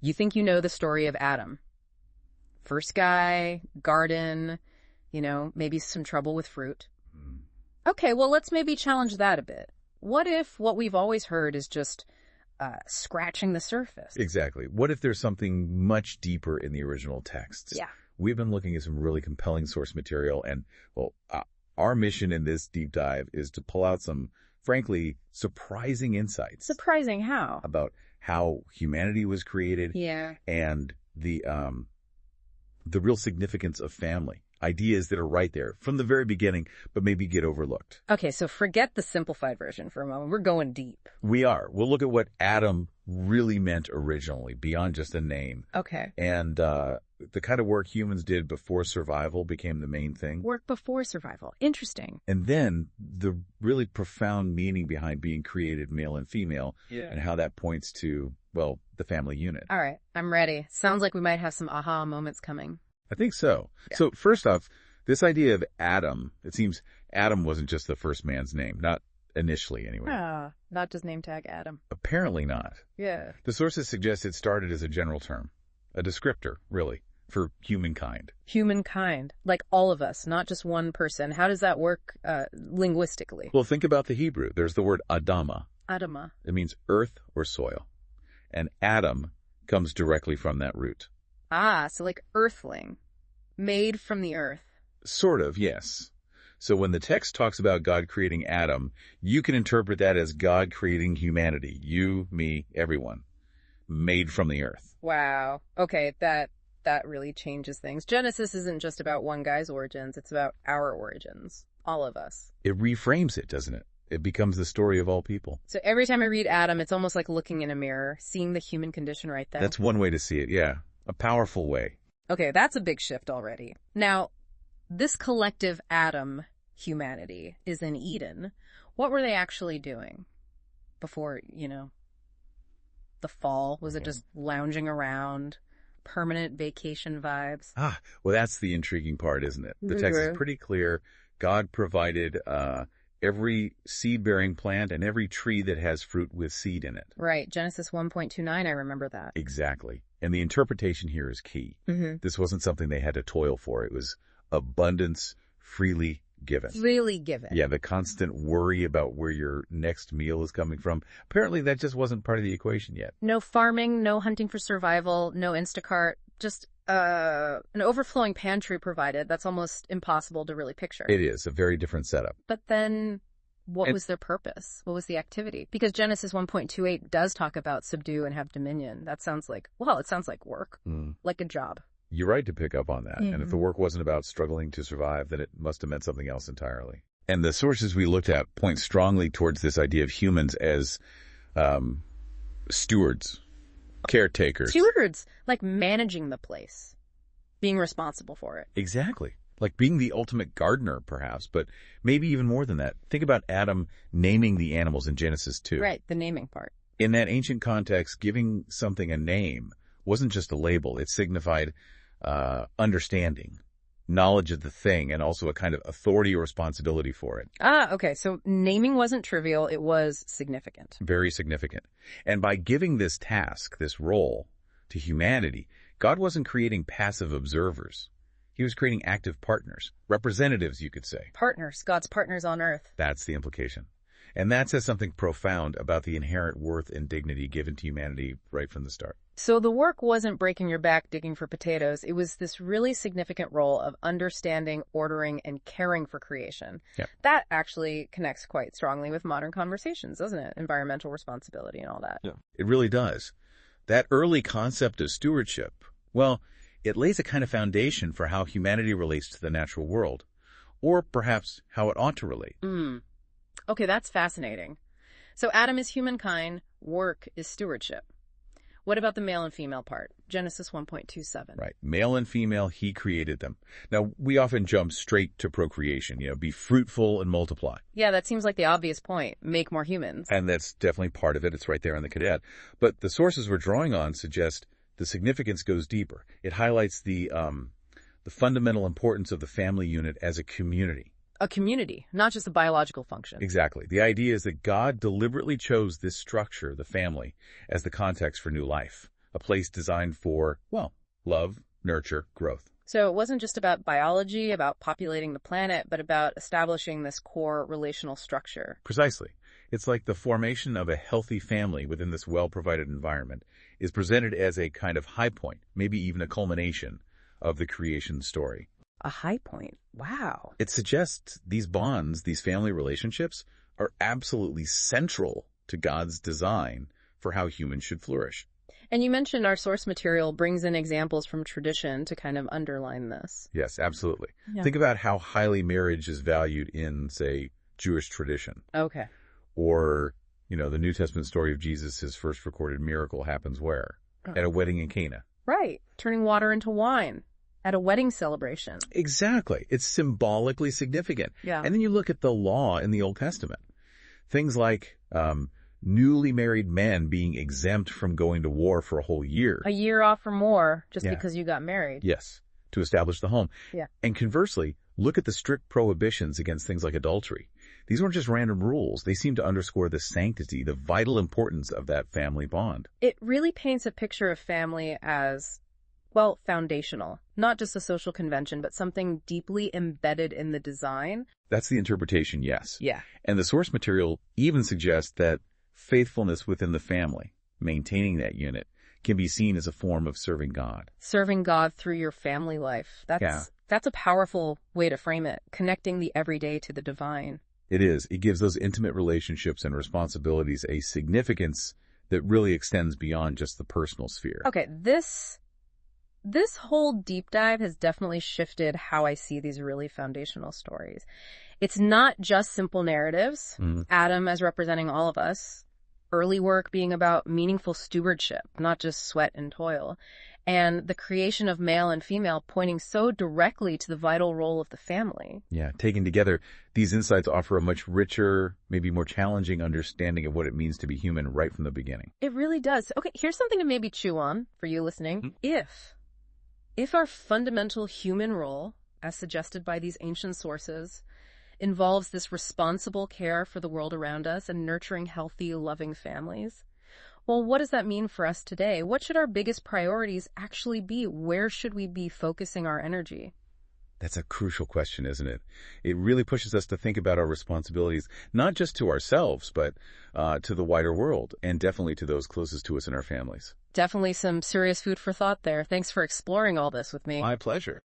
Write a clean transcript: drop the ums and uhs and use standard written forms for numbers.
You think you know the story of Adam. First guy, garden, maybe some trouble with fruit. Okay, well, let's maybe challenge that a bit. What if what we've always heard is just scratching the surface? Exactly. What if there's something much deeper in the original texts? Yeah. We've been looking at some really compelling source material, and, our mission in this deep dive is to pull out some, frankly, surprising insights. Surprising how? About how humanity was created. Yeah. And the real significance of family. Ideas that are right there from the very beginning, but maybe get overlooked. Okay, so forget the simplified version for a moment. We're going deep. We are. We'll look at what Adam really meant originally, beyond just a name. Okay. And the kind of work humans did before survival became the main thing. Work before survival. Interesting. And then the really profound meaning behind being created male and female, and how that points to, the family unit. All right, I'm ready. Sounds like we might have some aha moments coming. I think so. Yeah. So first off, this idea of Adam, it seems Adam wasn't just the first man's name, not initially anyway. Not just name tag Adam. Apparently not. Yeah. The sources suggest it started as a general term, a descriptor, really, for humankind. Humankind, like all of us, not just one person. How does that work linguistically? Well, think about the Hebrew. There's the word Adama. Adama. It means earth or soil. And Adam comes directly from that root. So like earthling, made from the earth. Sort of, yes. So when the text talks about God creating Adam, you can interpret that as God creating humanity. You, me, everyone. Made from the earth. Wow. Okay, that really changes things. Genesis isn't just about one guy's origins, it's about our origins. All of us. It reframes it, doesn't it? It becomes the story of all people. So every time I read Adam, it's almost like looking in a mirror, seeing the human condition right there. That's one way to see it, yeah. A powerful way. Okay, that's a big shift already. Now, this collective Adam humanity is in Eden. What were they actually doing before, the fall? Was it just lounging around, permanent vacation vibes? Well, that's the intriguing part, isn't it? The text is pretty clear. God provided every seed-bearing plant and every tree that has fruit with seed in it. Right. Genesis 1.29, I remember that. Exactly. And the interpretation here is key. Mm-hmm. This wasn't something they had to toil for. It was abundance freely given. Freely given. Yeah, the constant worry about where your next meal is coming from. Apparently, that just wasn't part of the equation yet. No farming, no hunting for survival, no Instacart, just an overflowing pantry provided. That's almost impossible to really picture. It is a very different setup. But then what was their purpose? What was the activity? Because Genesis 1.28 does talk about subdue and have dominion. That sounds like, it sounds like work, like a job. You're right to pick up on that. Mm-hmm. And if the work wasn't about struggling to survive, then it must have meant something else entirely. And the sources we looked at point strongly towards this idea of humans as stewards, caretakers. Stewards, like managing the place, being responsible for it. Exactly. Like being the ultimate gardener, perhaps, but maybe even more than that. Think about Adam naming the animals in Genesis 2. Right, the naming part. In that ancient context, giving something a name wasn't just a label. It signified understanding, knowledge of the thing, and also a kind of authority or responsibility for it. Okay. So naming wasn't trivial. It was significant. Very significant. And by giving this task, this role, to humanity, God wasn't creating passive observers. He was creating active partners, representatives, you could say. Partners, God's partners on earth. That's the implication. And that says something profound about the inherent worth and dignity given to humanity right from the start. So the work wasn't breaking your back digging for potatoes. It was this really significant role of understanding, ordering, and caring for creation. Yeah. That actually connects quite strongly with modern conversations, doesn't it? Environmental responsibility and all that. Yeah. It really does. That early concept of stewardship, it lays a kind of foundation for how humanity relates to the natural world, or perhaps how it ought to relate. Okay, that's fascinating. So Adam is humankind, work is stewardship. What about the male and female part? Genesis 1.27. Right. Male and female, he created them. Now, we often jump straight to procreation, be fruitful and multiply. Yeah, that seems like the obvious point. Make more humans. And that's definitely part of it. It's right there in the cadet. But the sources we're drawing on suggest the significance goes deeper. It highlights the fundamental importance of the family unit as a community. A community, not just a biological function. Exactly. The idea is that God deliberately chose this structure, the family, as the context for new life, a place designed for, well, love, nurture, growth. So it wasn't just about biology, about populating the planet, but about establishing this core relational structure. Precisely. It's like the formation of a healthy family within this well-provided environment is presented as a kind of high point, maybe even a culmination of the creation story. A high point. Wow. It suggests these bonds, these family relationships, are absolutely central to God's design for how humans should flourish. And you mentioned our source material brings in examples from tradition to kind of underline this. Yes, absolutely. Yeah. Think about how highly marriage is valued in, say, Jewish tradition. Okay. Or, the New Testament story of Jesus, his first recorded miracle happens where? At a wedding in Cana. Right. Turning water into wine at a wedding celebration. Exactly. It's symbolically significant. Yeah. And then you look at the law in the Old Testament. Things like newly married men being exempt from going to war for a whole year. A year off or more just Yeah. because you got married. Yes, to establish the home. Yeah. And conversely, look at the strict prohibitions against things like adultery. These weren't just random rules. They seem to underscore the sanctity, the vital importance of that family bond. It really paints a picture of family as, well, foundational. Not just a social convention, but something deeply embedded in the design. That's the interpretation, yes. Yeah. And the source material even suggests that faithfulness within the family, maintaining that unit, can be seen as a form of serving God. Serving God through your family life. That's a powerful way to frame it, connecting the everyday to the divine. It is. It gives those intimate relationships and responsibilities a significance that really extends beyond just the personal sphere. Okay, this whole deep dive has definitely shifted how I see these really foundational stories. It's not just simple narratives, Adam as representing all of us, early work being about meaningful stewardship, not just sweat and toil, and the creation of male and female pointing so directly to the vital role of the family. Yeah, taken together, these insights offer a much richer, maybe more challenging understanding of what it means to be human right from the beginning. It really does. Okay, here's something to maybe chew on for you listening. If our fundamental human role, as suggested by these ancient sources, involves this responsible care for the world around us and nurturing healthy, loving families, well, what does that mean for us today? What should our biggest priorities actually be? Where should we be focusing our energy? That's a crucial question, isn't it? It really pushes us to think about our responsibilities, not just to ourselves, but to the wider world, and definitely to those closest to us in our families. Definitely some serious food for thought there. Thanks for exploring all this with me. My pleasure.